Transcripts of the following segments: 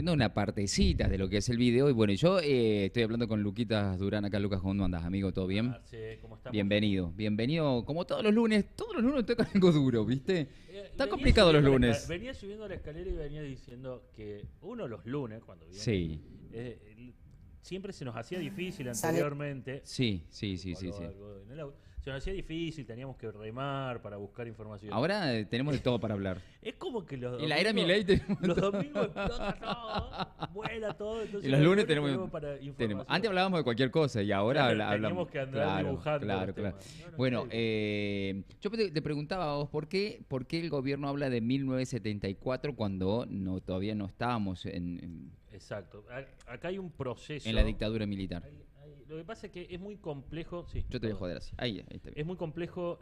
viendo una partecita de lo que es el video. Y bueno, yo estoy hablando con Luquitas Durán acá. Lucas, ¿cómo andas, amigo? ¿Todo bien? Marce, ¿cómo estamos? Bienvenido, bienvenido. Como todos los lunes toca algo duro, ¿viste? Está Venía complicado los subiendo lunes. venía subiendo la escalera y venía diciendo que uno los lunes, cuando viene, Sí, siempre se nos hacía difícil Sale. anteriormente. sí. Algo en el auto. Se nos hacía difícil, teníamos que remar para buscar información. Ahora tenemos de todo para hablar. Es como que los En la era domingos, Milei tenemos los todo. domingos explota todo, vuela todo. Entonces Y los lunes para tenemos. información. Antes hablábamos de cualquier cosa y ahora Claro, hablamos. teníamos que andar dibujando los temas. No, Bueno, increíble. yo te preguntaba a vos, por qué el gobierno habla de 1974 cuando todavía no estábamos Exacto. Acá hay un proceso. en la dictadura militar? Lo que pasa es que es muy complejo. Sí, Yo te voy a perdón. joder así. Ahí está bien. Es muy complejo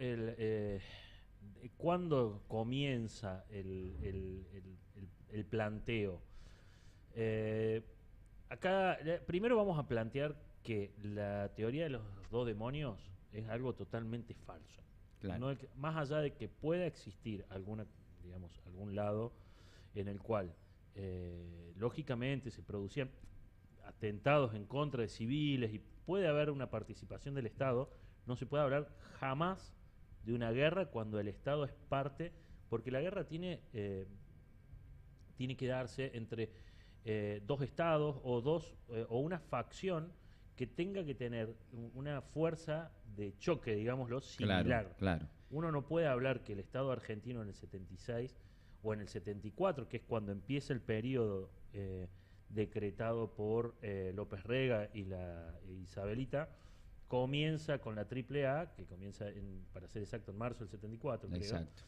cuándo comienza el planteo. Eh, Acá, primero vamos a plantear que la teoría de los dos demonios es algo totalmente falso. Claro. No es más allá de que pueda existir algún lado en el cual, lógicamente, se producían atentados en contra de civiles y puede haber una participación del Estado, no se puede hablar jamás de una guerra cuando el Estado es parte, porque la guerra tiene que darse entre dos estados o una facción que tenga que tener una fuerza de choque, digámoslo, similar. Claro. Uno no puede hablar que el Estado argentino en el 76 o en el 74, que es cuando empieza el periodo decretado por López Rega y la Isabelita, comienza con la AAA, que comienza, para ser exacto, en marzo del 74, creo. Exacto.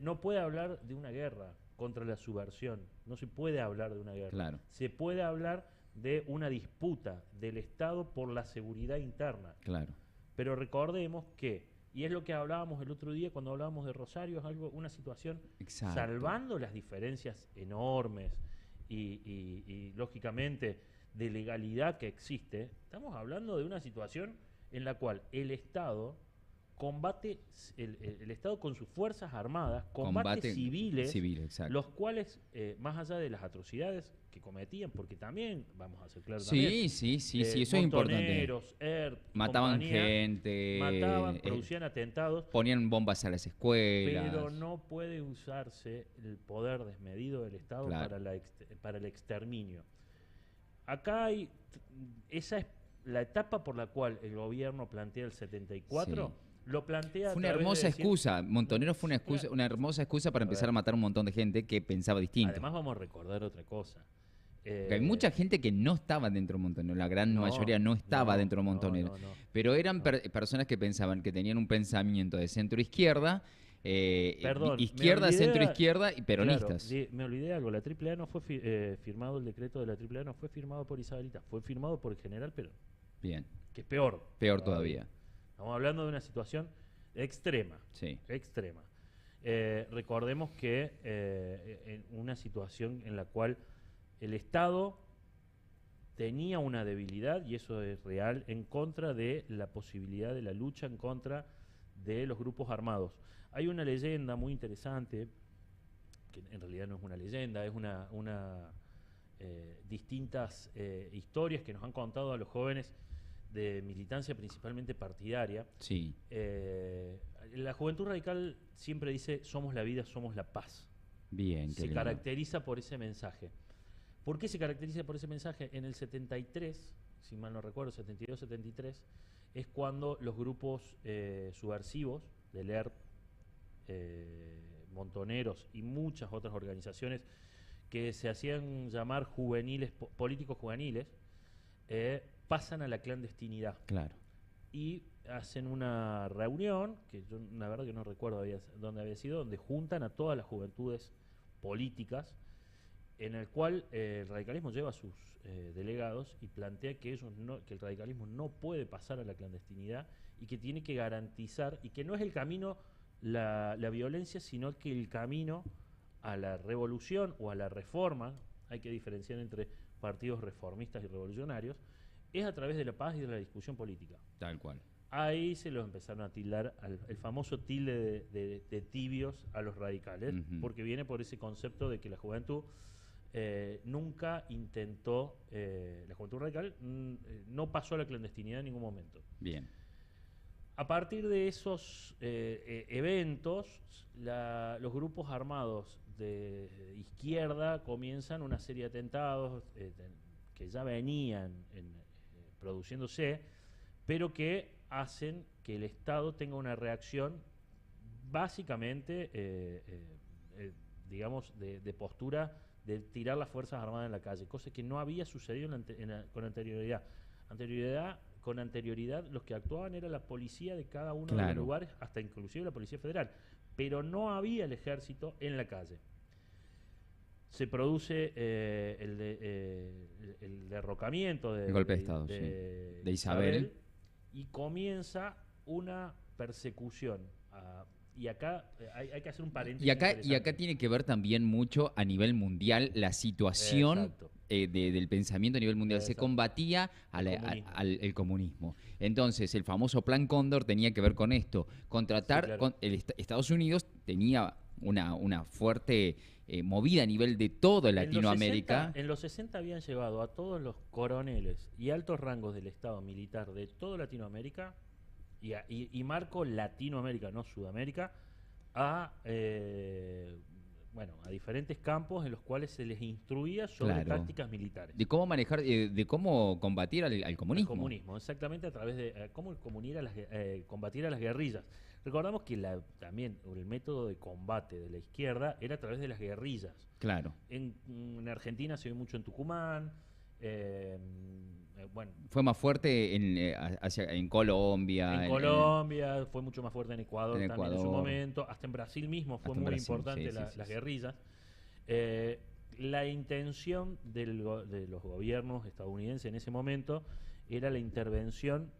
No puede hablar de una guerra contra la subversión, no se puede hablar de una guerra. Claro. Se puede hablar de una disputa del Estado por la seguridad interna. Claro. Pero recordemos que, y es lo que hablábamos el otro día cuando hablábamos de Rosario, es una situación, Exacto. salvando las diferencias enormes y lógicamente de legalidad que existe, estamos hablando de una situación en la cual el Estado combate, el Estado con sus fuerzas armadas, combate civiles, exacto. los cuales, más allá de las atrocidades que cometían, porque también, vamos a ser claros, Sí, eso es importante. montoneros, ERP, Mataban compañía, gente, mataban, producían atentados, ponían bombas a las escuelas. pero no puede usarse el poder desmedido del Estado Claro. para el exterminio. Acá esa es la etapa por la cual el gobierno plantea el 74. Sí. Lo plantea. Fue una a través hermosa de decir- excusa. Montonero fue una excusa, Claro. una hermosa excusa para empezar a matar a un montón de gente que pensaba distinto. Además, vamos a recordar otra cosa. Porque hay mucha gente que no estaba dentro de Montonero, la gran mayoría no estaba dentro de Montonero. no. Pero eran personas que pensaban que tenían un pensamiento de centro-izquierda, Perdón, izquierda, me olvidé- centro-izquierda y peronistas. Claro, me olvidé de algo. La AAA no fue firmado, el decreto de la AAA no fue firmado por Isabelita, fue firmado por el general Perón, Bien, que es peor. peor todavía. Estamos hablando de una situación extrema. Sí. Extrema. Recordemos que en una situación en la cual el Estado tenía una debilidad, y eso es real, en contra de la posibilidad de la lucha en contra de los grupos armados. Hay una leyenda muy interesante, que en realidad no es una leyenda, es distintas historias que nos han contado a los jóvenes de militancia principalmente partidaria. Sí. La juventud radical siempre dice: somos la vida, somos la paz. Bien, qué Se lindo. caracteriza por ese mensaje. ¿Por qué se caracteriza por ese mensaje? En el 73, si mal no recuerdo, 72-73, es cuando los grupos subversivos del ERP, Montoneros y muchas otras organizaciones que se hacían llamar juveniles, políticos juveniles, pasan a la clandestinidad. Claro. Y hacen una reunión, que yo la verdad que no recuerdo dónde había sido, donde juntan a todas las juventudes políticas, en el cual el radicalismo lleva a sus delegados y plantea que que el radicalismo no puede pasar a la clandestinidad y que tiene que garantizar, y que no es el camino la violencia, sino que el camino a la revolución o a la reforma, hay que diferenciar entre partidos reformistas y revolucionarios, es a través de la paz y de la discusión política. Tal cual. Ahí se los empezaron a tildar, el famoso tilde de tibios a los radicales, Ujú. porque viene por ese concepto de que la juventud nunca intentó, la Juventud Radical no pasó a la clandestinidad en ningún momento. Bien. A partir de esos eventos, los grupos armados de izquierda comienzan una serie de atentados que ya venían produciéndose, pero que hacen que el Estado tenga una reacción básicamente, digamos, de postura de tirar las Fuerzas Armadas en la calle, cosa que no había sucedido con anterioridad. Con anterioridad, los que actuaban era la policía de cada uno de los lugares, hasta inclusive la Policía Federal, pero no había el ejército en la calle. Se produce el derrocamiento el golpe de Estado, de Isabel, y comienza una persecución. Y acá hay que hacer un paréntesis. Y acá tiene que ver también mucho a nivel mundial la situación del pensamiento a nivel mundial. Se combatía el comunismo. Entonces, el famoso Plan Cóndor tenía que ver con esto. Contratar, sí, claro. Estados Unidos tenía una fuerte movida a nivel de toda Latinoamérica. En los 60 habían llevado a todos los coroneles y altos rangos del Estado militar de toda Latinoamérica, y marco Latinoamérica, no Sudamérica, a diferentes campos en los cuales se les instruía sobre tácticas militares. De cómo manejar, de cómo combatir al comunismo. Al comunismo, exactamente, a través de cómo combatir a las guerrillas. Recordamos que también el método de combate de la izquierda era a través de las guerrillas. Claro. En Argentina se ve mucho en Tucumán. Fue más fuerte en Colombia. En Colombia, fue mucho más fuerte en Ecuador también en su momento. Hasta en Brasil mismo fue muy importante las guerrillas. La intención de los gobiernos estadounidenses en ese momento era la intervención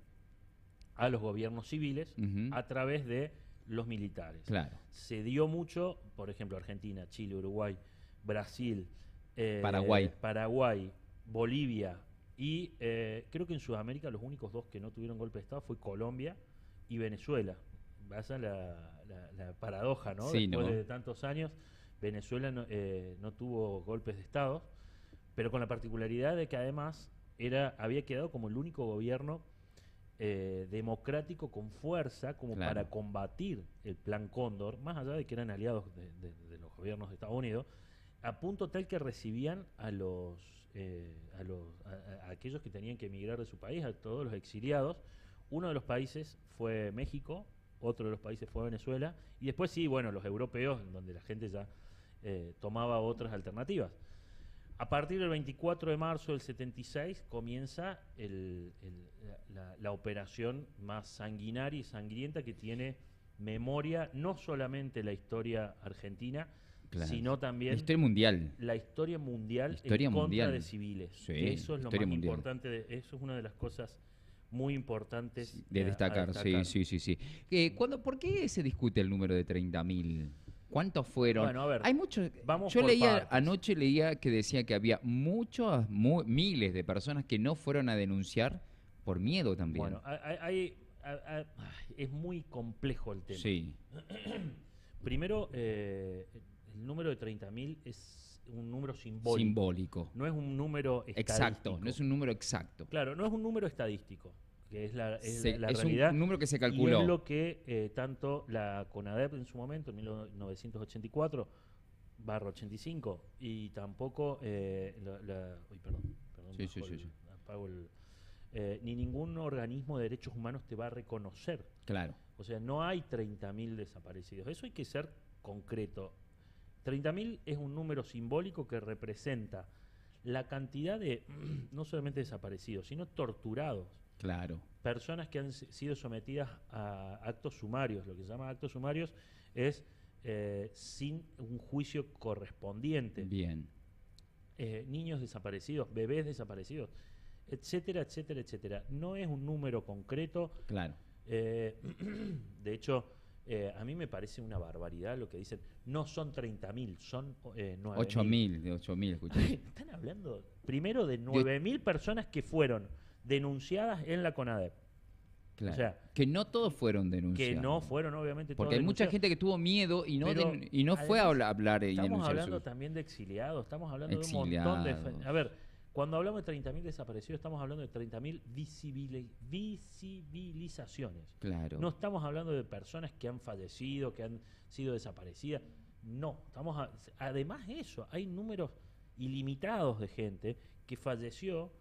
a los gobiernos civiles a través de los militares. Claro. Se dio mucho, por ejemplo, Argentina, Chile, Uruguay, Brasil, Paraguay, Bolivia, y creo que en Sudamérica los únicos dos que no tuvieron golpe de Estado fue Colombia y Venezuela. Esa es la paradoja, ¿no? Sí, después de tantos años, Venezuela no tuvo golpes de Estado, pero con la particularidad de que además había quedado como el único gobierno democrático con fuerza como para combatir el Plan Cóndor, más allá de que eran aliados de los gobiernos de Estados Unidos, a punto tal que recibían a aquellos que tenían que emigrar de su país, a todos los exiliados. Uno de los países fue México, otro de los países fue Venezuela, y después los europeos, donde la gente ya tomaba otras alternativas. A partir del 24 de marzo del 76 comienza la operación más sanguinaria y sangrienta que tiene memoria, no solamente la historia argentina, sino también la historia mundial en contra de civiles. Sí, eso es lo más importante, eso es una de las cosas muy importantes de destacar. Sí. ¿Por qué se discute el número de 30.000? ¿Cuántos fueron? Bueno, a ver, hay muchos. Yo anoche leía que decía que había miles de personas que no fueron a denunciar por miedo también. Bueno, es muy complejo el tema. Sí. Primero, el número de 30.000 es un número simbólico. No es un número exacto. No es un número exacto. Claro, no es un número estadístico, que es la realidad. Es un número que se calculó. Y es lo que tanto la CONADEP en su momento, en 1984/85, y tampoco ni ningún organismo de derechos humanos te va a reconocer. Claro. O sea, no hay 30.000 desaparecidos. Eso hay que ser concreto. 30.000 es un número simbólico que representa la cantidad de, no solamente desaparecidos, sino torturados. Claro. Personas que han sido sometidas a actos sumarios. Lo que se llama actos sumarios es sin un juicio correspondiente. Bien. Niños desaparecidos, bebés desaparecidos, etcétera, etcétera, etcétera. No es un número concreto. Claro. De hecho, a mí me parece una barbaridad lo que dicen. No son 30.000, son 9.000. 8.000, escuché. Están hablando primero de 9.000 personas que fueron denunciadas en la CONADEP. Claro. O sea, que no todos fueron denunciados. que no fueron obviamente todos Porque hay mucha denunciados. gente que tuvo miedo y Pero, no fue a además, hablar y estamos denunciar hablando su... también de exiliados, estamos hablando de un montón de... Exiliados. A ver, cuando hablamos de 30.000 desaparecidos, estamos hablando de 30.000 visibilizaciones. Claro. No estamos hablando de personas que han fallecido, que han sido desaparecidas. No, además de eso, hay números ilimitados de gente que falleció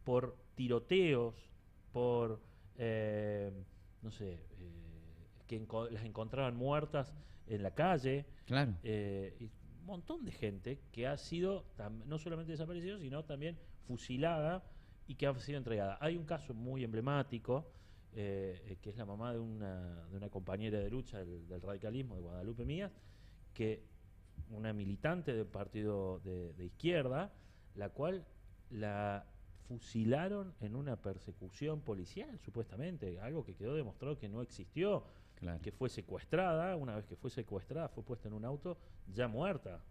por tiroteos, por, no sé, que las encontraban muertas en la calle. Claro. Y un montón de gente que ha sido no solamente desaparecida, sino también fusilada y que ha sido entregada. Hay un caso muy emblemático, que es la mamá de una compañera de lucha del radicalismo, de Guadalupe Mías, que una militante del partido de izquierda, la cual la fusilaron en una persecución policial, supuestamente, algo que quedó demostrado que no existió, Claro. que fue secuestrada. Una vez que fue secuestrada, fue puesta en un auto ya muerta.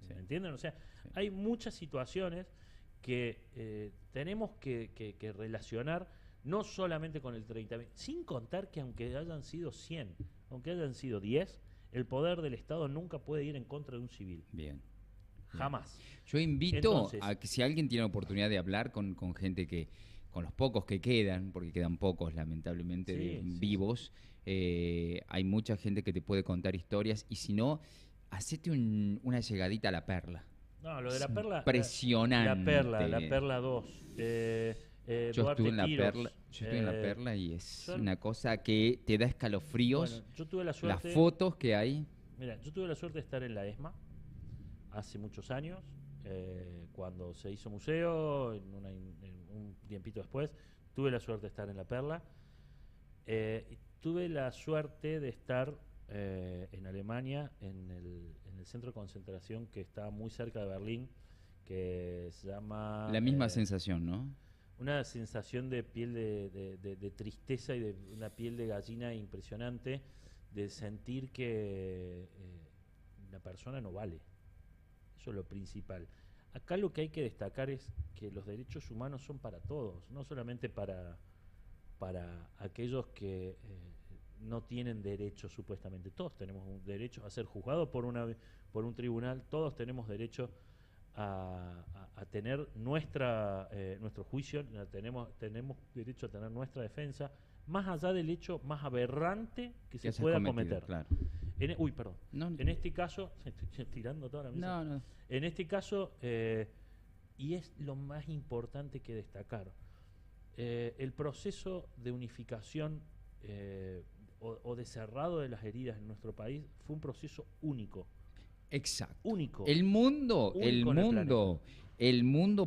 Sí. ¿Me entienden? O sea, Sí. hay muchas situaciones que tenemos que relacionar no solamente con el 30.000, sin contar que aunque hayan sido 100, aunque hayan sido 10, el poder del Estado nunca puede ir en contra de un civil. Bien. Jamás. Yo invito Entonces, a que si alguien tiene oportunidad de hablar con gente con los pocos que quedan, porque quedan pocos lamentablemente vivos, hay mucha gente que te puede contar historias, y si no, hacete una llegadita a La Perla. No, lo de La Perla. Impresionante. La Perla 2. Yo estuve en La Tiros, Perla, y es una cosa que te da escalofríos. Bueno, yo tuve la suerte. Las fotos que hay. Mira, yo tuve la suerte de estar en la ESMA hace muchos años, cuando se hizo museo, en un tiempito después. Tuve la suerte de estar en La Perla. Tuve la suerte de estar en Alemania, en el centro de concentración que está muy cerca de Berlín, que se llama... La misma sensación, ¿no? Una sensación de piel de tristeza y de una piel de gallina impresionante, de sentir que una persona no vale. Eso es lo principal. Acá lo que hay que destacar es que los derechos humanos son para todos, no solamente para aquellos que no tienen derecho supuestamente. Todos tenemos un derecho a ser juzgados por un tribunal, todos tenemos derecho a tener nuestro juicio, tenemos derecho a tener nuestra defensa, más allá del hecho más aberrante que se pueda cometer. Claro. Uy, perdón. No, en este caso, estoy tirando toda la mesa. No. En este caso, y es lo más importante que destacar, el proceso de unificación o de cerrado de las heridas en nuestro país fue un proceso único. Exacto. Único. El mundo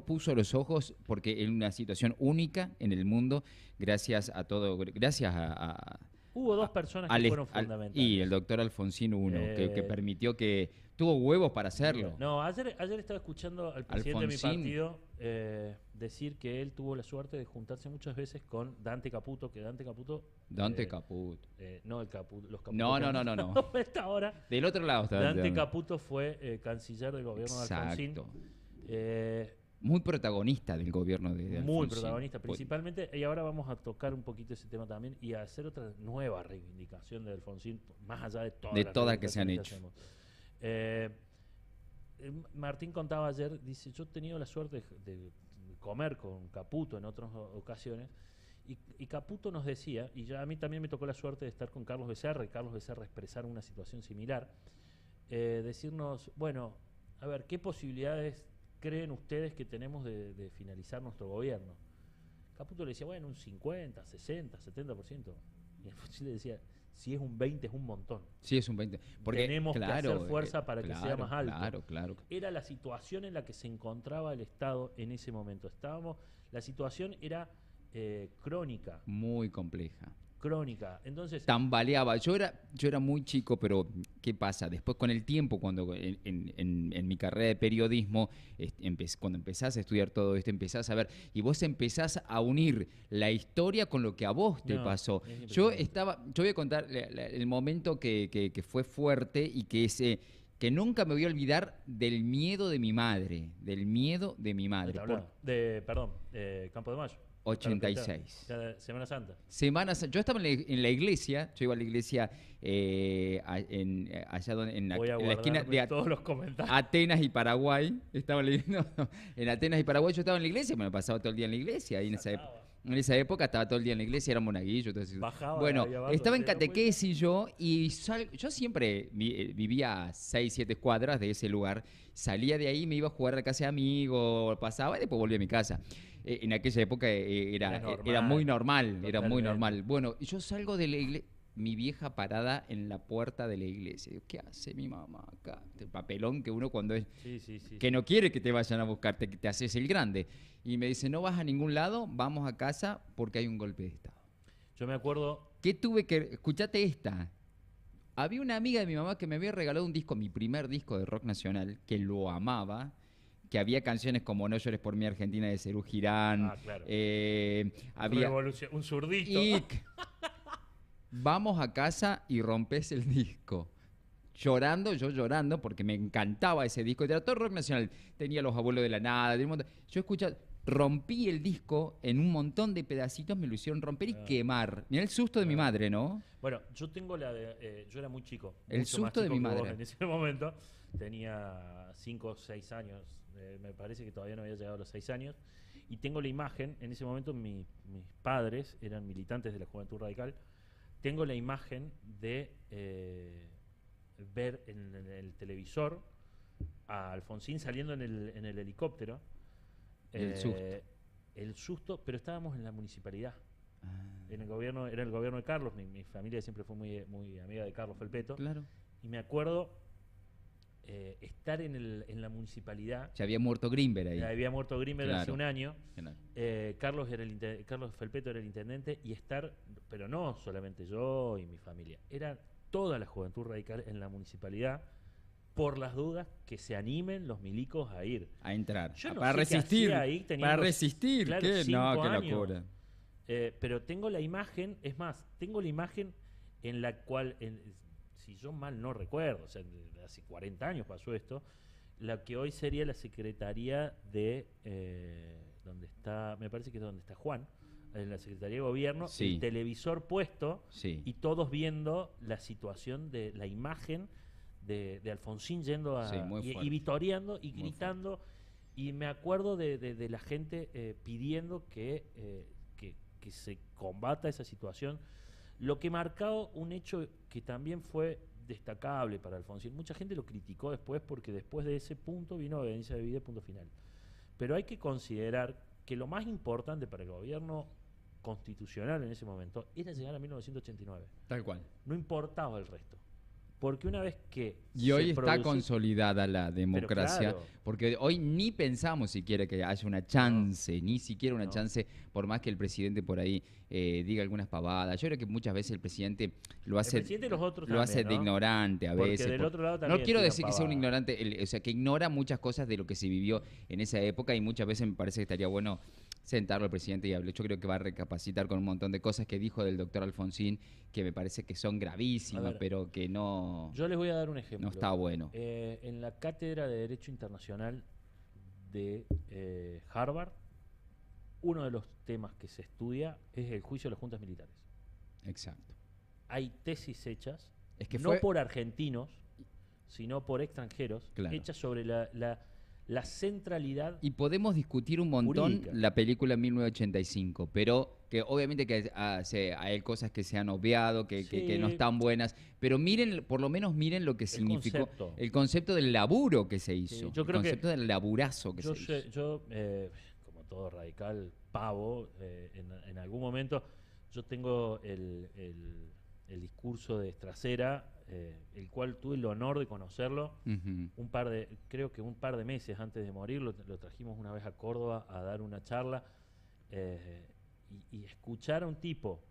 puso los ojos, porque en una situación única en el mundo, gracias a Hubo dos personas que fueron fundamentales. Y el doctor Alfonsín uno, que permitió que tuvo huevos para hacerlo. No, ayer estaba escuchando al presidente Alfonsín. de mi partido decir que él tuvo la suerte de juntarse muchas veces con Dante Caputo, que Dante Caputo... Caputo. No, los Caputo. No. Esta hora. Del otro lado está Dante Caputo fue canciller del gobierno de Alfonsín. Muy protagonista del gobierno de Alfonsín. Muy protagonista, principalmente. Y ahora vamos a tocar un poquito ese tema también y a hacer otra nueva reivindicación de Alfonsín, más allá de todas las que se han hecho. Martín contaba ayer, dice, yo he tenido la suerte de comer con Caputo en otras ocasiones, y Caputo nos decía, y a mí también me tocó la suerte de estar con Carlos Becerra, y Carlos Becerra expresar una situación similar, decirnos, bueno, a ver, ¿qué posibilidades creen ustedes que tenemos de finalizar nuestro gobierno? Caputo le decía, bueno, un 50, 60, 70%. Y Alfonsín le decía, si es un 20 es un montón. Sí, es un 20. Porque, tenemos que hacer fuerza para que sea más alto. Claro. Era la situación en la que se encontraba el Estado en ese momento. La situación era crónica. Muy compleja. Crónica. Entonces, tambaleaba. Yo era muy chico, pero ¿qué pasa? Después, con el tiempo, cuando en mi carrera de periodismo, cuando empezás a estudiar todo esto, empezás a ver, y vos empezás a unir la historia con lo que a vos te pasó. Yo voy a contar el momento que fue fuerte y que nunca me voy a olvidar del miedo de mi madre. Campo de Mayo. 86. Semana Santa. Yo estaba en la iglesia, yo iba a la iglesia allá en la esquina de todos los comentarios. Atenas y Paraguay. Estaba en Atenas y Paraguay yo estaba en la iglesia, me pasaba todo el día en la iglesia. Ahí en esa época estaba todo el día en la iglesia, era monaguillo. Bajaba bueno, abajo, estaba en catequesis yo y yo siempre vivía a 6, 7 cuadras de ese lugar. Salía de ahí, me iba a jugar a la casa de amigos, pasaba y después volvía a mi casa. En aquella época era muy normal, Totalmente. era muy normal. Bueno, yo salgo de la iglesia, mi vieja parada en la puerta de la iglesia. Digo, ¿qué hace mi mamá acá? El papelón que uno cuando es... que no quiere que te vayan a buscar, te haces el grande. Y me dice, no vas a ningún lado, vamos a casa porque hay un golpe de Estado. Yo me acuerdo... ¿Qué tuve que...? Escuchate esta. Había una amiga de mi mamá que me había regalado un disco, mi primer disco de rock nacional, que lo amaba, que había canciones como No llores por mí, Argentina, de Serú Girán. Claro. Había un zurdito. Vamos a casa y rompes el disco. Yo llorando, porque me encantaba ese disco. Era todo rock nacional. Tenía Los Abuelos de la Nada. Yo escuchaba, rompí el disco en un montón de pedacitos, me lo hicieron romper y quemar. Mirá el susto de mi madre, ¿no? Bueno, yo tengo yo era muy chico. El susto de mi madre. En ese momento tenía 5 o 6 años. Me parece que todavía no había llegado a los 6 años. Y tengo la imagen, en ese momento mis padres eran militantes de la Juventud Radical. Tengo la imagen de ver en el televisor a Alfonsín saliendo en el helicóptero. El susto, pero estábamos en la municipalidad. En el gobierno, era el gobierno de Carlos. Mi familia siempre fue muy, muy amiga de Carlos Felpeto. Claro. Y me acuerdo estar en la municipalidad. Ya había muerto Grimberg ahí. Ya había muerto Grimberg hace un año. Claro. Carlos Felpeto era el intendente y estar, pero no solamente yo y mi familia, era toda la Juventud Radical en la municipalidad, por las dudas que se animen los milicos a ir. A entrar. Yo no para sé resistir. qué hacía ahí, para resistir. claro, ¿Qué? 5 No, qué años. locura. Pero tengo la imagen, es más, tengo la imagen en la cual, si yo mal no recuerdo, o sea, hace 40 años pasó esto, la que hoy sería la Secretaría de, donde está, me parece que es donde está Juan, en la Secretaría de Gobierno, el televisor puesto y todos viendo la situación de la imagen de Alfonsín yendo y vitoreando y gritando. Y me acuerdo de la gente pidiendo que se combata esa situación, lo que marcó un hecho que también fue destacable para Alfonsín. Mucha gente lo criticó después porque después de ese punto vino Obediencia Debida, punto final. Pero hay que considerar que lo más importante para el gobierno constitucional en ese momento era llegar a 1989. Tal cual. No importaba el resto. Porque una vez que... Y hoy está consolidada la democracia, claro, porque hoy ni pensamos siquiera que haya una chance, ni siquiera una chance, por más que el presidente por ahí diga algunas pavadas. Yo creo que muchas veces el presidente lo hace, de ignorante a veces. Porque del otro lado también no quiero decir que sea un ignorante, o sea, que ignora muchas cosas de lo que se vivió en esa época y muchas veces me parece que estaría bueno sentarlo al presidente y hablar. Yo creo que va a recapacitar con un montón de cosas que dijo del doctor Alfonsín, que me parece que son gravísimas, pero que no... Yo les voy a dar un ejemplo. No está bueno. En la cátedra de Derecho Internacional de Harvard, uno de los temas que se estudia es el juicio de las juntas militares. Exacto. Hay tesis hechas, no por argentinos, sino por extranjeros, hechas sobre la centralidad. Y podemos discutir un montón jurídica. La película 1985, pero que obviamente que hay cosas que se han obviado, que no están buenas, pero miren, por lo menos miren lo que significó el concepto del laburo que se hizo, Yo creo el concepto del laburazo que se hizo. Yo, como todo radical pavo, en algún momento yo tengo el discurso de Estracera, el cual tuve el honor de conocerlo creo que un par de meses antes de morir. Lo trajimos una vez a Córdoba a dar una charla y escuchar a un tipo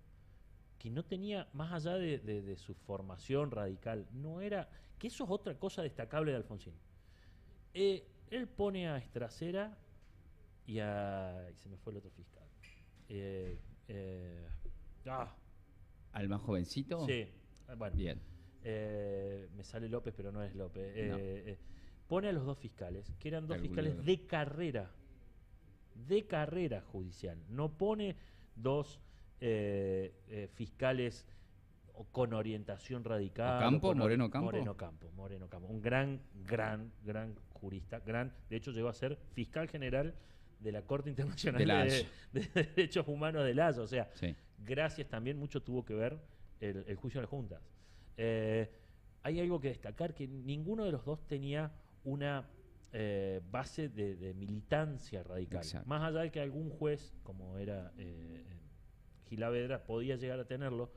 que no tenía, más allá de su formación radical, no era, que eso es otra cosa destacable de Alfonsín. Él pone a Estracera y se me fue el otro fiscal. ¿Al más jovencito? Sí, bueno. Bien. Me sale López, pero no es López. Pone a los dos fiscales, que eran dos fiscales de carrera judicial. No pone dos fiscales con orientación radical. Moreno Campo. Moreno Campo. Un gran jurista. De hecho, llegó a ser fiscal general de la Corte Internacional de Derechos Humanos de La Haya. O sea, sí. Gracias también mucho tuvo que ver el juicio de las juntas. Hay algo que destacar, que ninguno de los dos tenía una base de militancia radical. Exacto. Más allá de que algún juez, como era Gilavedra, podía llegar a tenerlo,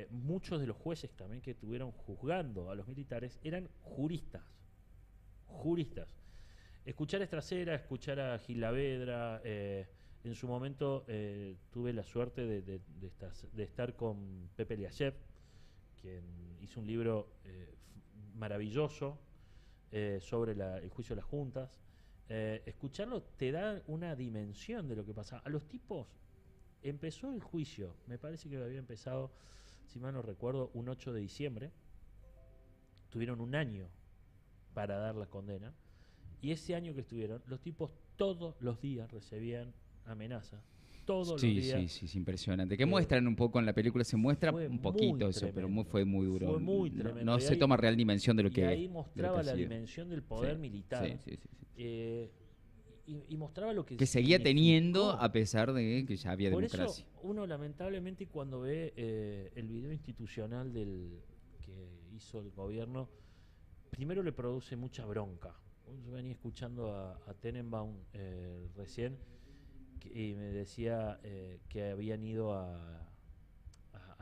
muchos de los jueces también que estuvieron juzgando a los militares eran juristas. Escuchar a Estracera, escuchar a Gilavedra, en su momento tuve la suerte de estar con Pepe Liachev, quien hizo un libro maravilloso sobre el juicio de las juntas. Escucharlo te da una dimensión de lo que pasaba. A los tipos empezó el juicio, me parece que había empezado, si mal no recuerdo, un 8 de diciembre. Tuvieron un año para dar la condena, y ese año que estuvieron, los tipos todos los días recibían amenazas. Todos los días. Sí, es impresionante. Que muestran un poco en la película, se muestra un poquito eso, pero fue muy duro. Fue muy tremendo. No se toma real dimensión de lo que. Y ahí mostraba la dimensión del poder militar. Sí. Y mostraba lo que seguía teniendo a pesar de que ya había democracia. Por eso uno lamentablemente cuando ve el video institucional que hizo el gobierno, primero le produce mucha bronca. Yo venía escuchando a Tenenbaum recién y me decía que habían ido a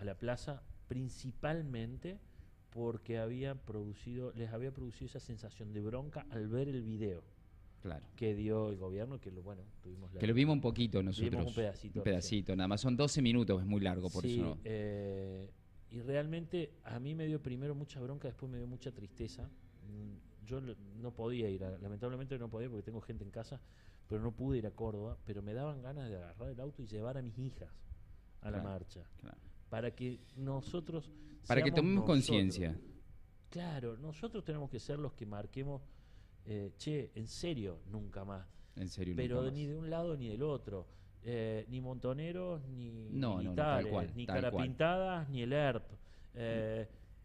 la plaza principalmente porque les había producido esa sensación de bronca al ver el video. Claro. Que dio el gobierno, que tuvimos que lo vimos un poquito nosotros. Vimos un pedacito, nada más. Son 12 minutos, es muy largo, por eso no. Y realmente a mí me dio primero mucha bronca, después me dio mucha tristeza. Yo no podía ir, lamentablemente no podía porque tengo gente en casa, pero no pude ir a Córdoba, pero me daban ganas de agarrar el auto y llevar a mis hijas a la marcha. Claro. Para que nosotros... Para que tomemos conciencia. Claro, nosotros tenemos que ser los que marquemos, en serio, nunca más. En serio, pero nunca más. Ni de un lado ni del otro. Ni montoneros, ni militares, tal cual, ni carapintadas, ni el ERP.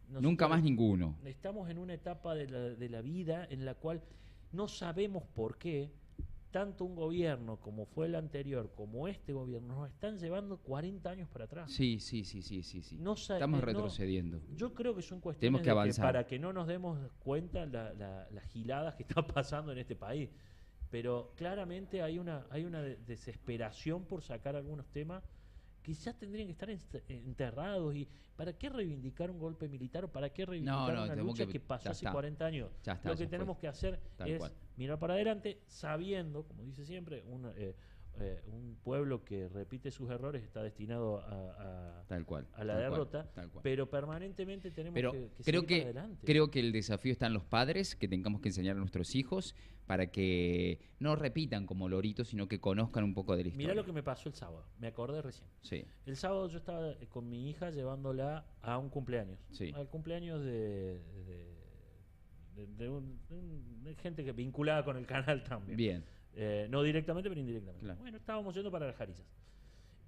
Nunca más ninguno. Estamos en una etapa de la vida en la cual no sabemos por qué tanto un gobierno como fue el anterior, como este gobierno, nos están llevando 40 años para atrás. Sí. Estamos retrocediendo. Yo creo que son cuestiones que avanzar. Para que no nos demos cuenta las giladas que están pasando en este país. Pero claramente hay una desesperación por sacar algunos temas que ya tendrían que estar enterrados. ¿Y para qué reivindicar un golpe militar o para qué reivindicar una lucha que pasó hace 40 años? Lo que tenemos que hacer es mirar para adelante sabiendo, como dice siempre, un pueblo que repite sus errores está destinado a la derrota, pero permanentemente tenemos que seguir para adelante. Creo que el desafío está en los padres, que tengamos que enseñar a nuestros hijos para que no repitan como loritos, sino que conozcan un poco de la historia. Mirá lo que me pasó el sábado, me acordé recién. Sí. El sábado yo estaba con mi hija llevándola a un cumpleaños, al cumpleaños de gente que vinculada con el canal también. Bien. No directamente, pero indirectamente. Claro. Bueno, estábamos yendo para las Jarizas.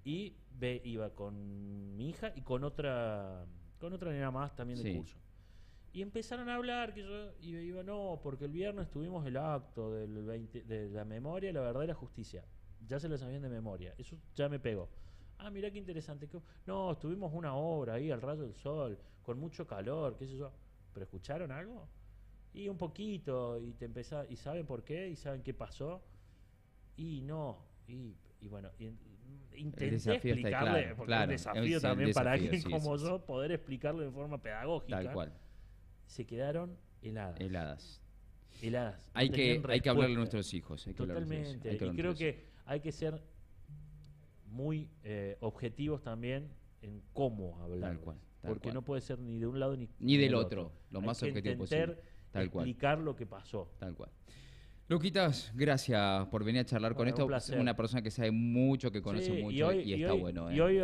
Y iba con mi hija y con otra nena más también del curso. Y empezaron a hablar, y yo iba, no, porque el viernes tuvimos el acto de la memoria, la verdad y la justicia. Ya se lo sabían de memoria. Eso ya me pegó. Ah, mirá qué interesante. No, estuvimos una hora ahí al rayo del sol, con mucho calor, qué sé yo. ¿Pero escucharon algo? Y un poquito, y saben por qué, y saben qué pasó. Y no, y bueno, intenté explicarle, porque es un desafío también para alguien como yo, poder explicarlo de forma pedagógica. Tal cual. Se quedaron heladas. Hay que hablarle a nuestros hijos. Totalmente. Y creo que hay que ser muy objetivos también en cómo hablar. Porque no puede ser ni de un lado ni del otro. Lo más objetivo posible. Explicar lo que pasó. Tal cual. Luquitas, gracias por venir a charlar con esto. Una persona que sabe mucho, que conoce mucho y está bueno. Y hoy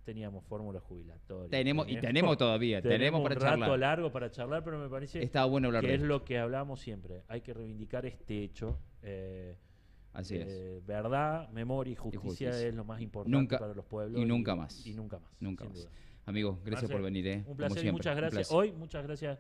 teníamos fórmula jubilatoria. Tenemos todavía. Tenemos para charlar. Un rato largo para charlar, pero me parece está bueno hablar que de es esto. lo que hablamos siempre. Hay que reivindicar este hecho. Así es. Verdad, memoria y justicia es lo más importante para los pueblos. Y nunca más. Y nunca más. Nunca más. Amigo, gracias por venir. Un placer y siempre, muchas gracias. Hoy, muchas gracias